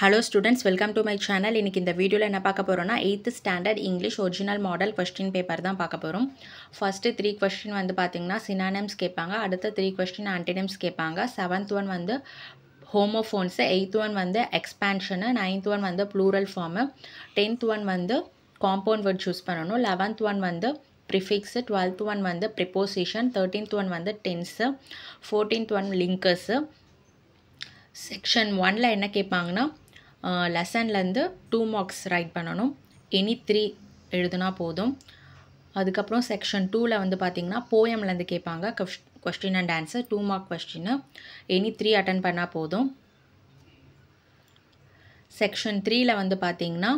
Hello students, welcome to my channel. இன்னைக்கு இந்த வீடியோல என்ன பார்க்க போறோம்னா 8th standard English original model question paper தான் பார்க்க போறோம். First 3 question வந்து பாத்தீங்கன்னா synonyms கேட்பாங்க. அடுத்த 3 question antonyms கேட்பாங்க. 7th one வந்து homophones, 8th one வந்து expansion, 9th one வந்து plural form, 10th one வந்து compound word choose பண்ணனும். 11th one வந்து prefix, 12th one வந்து preposition, 13th one வந்து tense, 14th one linkers. Section 1ல என்ன கேட்பாங்கன்னா லெசன்லேருந்து 2 marks ரைட் பண்ணணும். எனி 3 எழுதுனா போதும். அதுக்கப்புறம் செக்ஷன் 2ல் வந்து பார்த்திங்கன்னா போயம்லேருந்து கேட்பாங்க. கொஸ்டின் அண்ட் ஆன்சர் 2 mark கொஸ்டின்னு எனி 3 அட்டன் பண்ணால் போதும். செக்ஷன் 3ல் வந்து பார்த்திங்கன்னா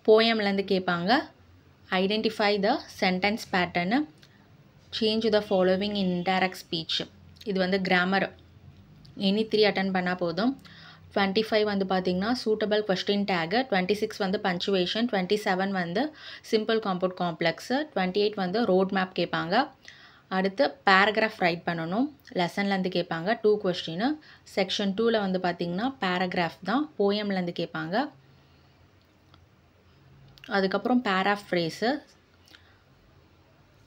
போயம்லேருந்து கேட்பாங்க. Identify the sentence pattern, change the following in indirect speech. இது வந்து கிராமர் எனி 3 அட்டன் பண்ணால் போதும். 25 வந்து பார்த்திங்கன்னா சூட்டபிள் கொஸ்டின் டேகு, 26 வந்து பஞ்சுவேஷன், 27 வந்து சிம்பிள் காம்பவுண்ட் காம்ப்ளெக்ஸு, 28 வந்து ரோட் மேப் கேட்பாங்க. அடுத்து பேராகிராஃப் ரைட் பண்ணணும். லெசன்லேருந்து கேட்பாங்க 2 கொஸ்டின். செக்ஷன் 2ல் வந்து பார்த்திங்கன்னா பேராகிராஃப் தான். போயம்லேருந்து கேட்பாங்க. அதுக்கப்புறம் பேராஃப்ரேஸு.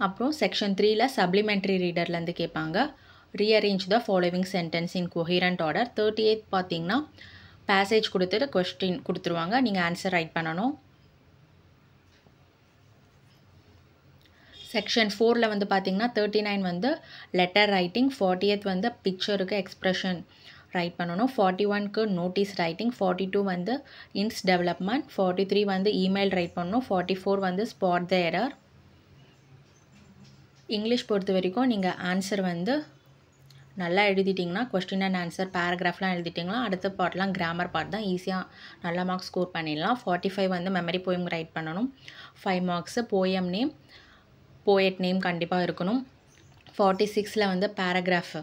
அப்புறம் செக்ஷன் 3ல் சப்ளிமெண்ட்ரி ரீடர்லேருந்து கேட்பாங்க. rearrange the following sentence in coherent order. 38 பார்த்தீங்கன்னா பேசேஜ் கொடுத்துட்டு கொஸ்டின் கொடுத்துருவாங்க, நீங்கள் ஆன்சர் ரைட் பண்ணணும். செக்ஷன் 4ல் வந்து பார்த்தீங்கன்னா 39 வந்து லெட்டர் ரைட்டிங், 40th வந்து பிக்சருக்கு எக்ஸ்ப்ரெஷன் ரைட் பண்ணணும், 41க்கு நோட்டீஸ் ரைட்டிங், 42 வந்து இன்ஸ் டெவலப்மெண்ட், 43 வந்து இமெயில் ரைட் பண்ணணும், 44 வந்து ஸ்பாட் த எரர். இங்கிலீஷ் பொறுத்த வரைக்கும் நீங்கள் ஆன்சர் வந்து நல்லா எழுதிட்டிங்கன்னா கொஸ்டின் அண்ட் ஆன்சர் பேராகிராஃப்லாம் எழுதிட்டிங்கன்னா அடுத்த பார்ட்லாம் கிராமர் பார்ட் தான். ஈஸியாக நல்லா மார்க்ஸ் ஸ்கோர் பண்ணிடலாம். 45 வந்து மெமரி போயம் ரைட் பண்ணணும். 5 marks poem name, poet name கண்டிப்பாக இருக்கணும். 46ல் வந்து பேராகிராஃப்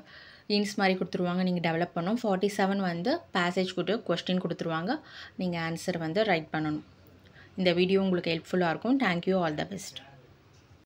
இன்ஸ் மாதிரி கொடுத்துருவாங்க, நீங்கள் டெவலப் பண்ணணும். 47 வந்து பேசேஜ் கொடுத்து கொஸ்டின் கொடுத்துருவாங்க, நீங்கள் ஆன்சர் வந்து ரைட் பண்ணணும். இந்த வீடியோ உங்களுக்கு ஹெல்ப்ஃபுல்லாக இருக்கும். Thank you, all the best.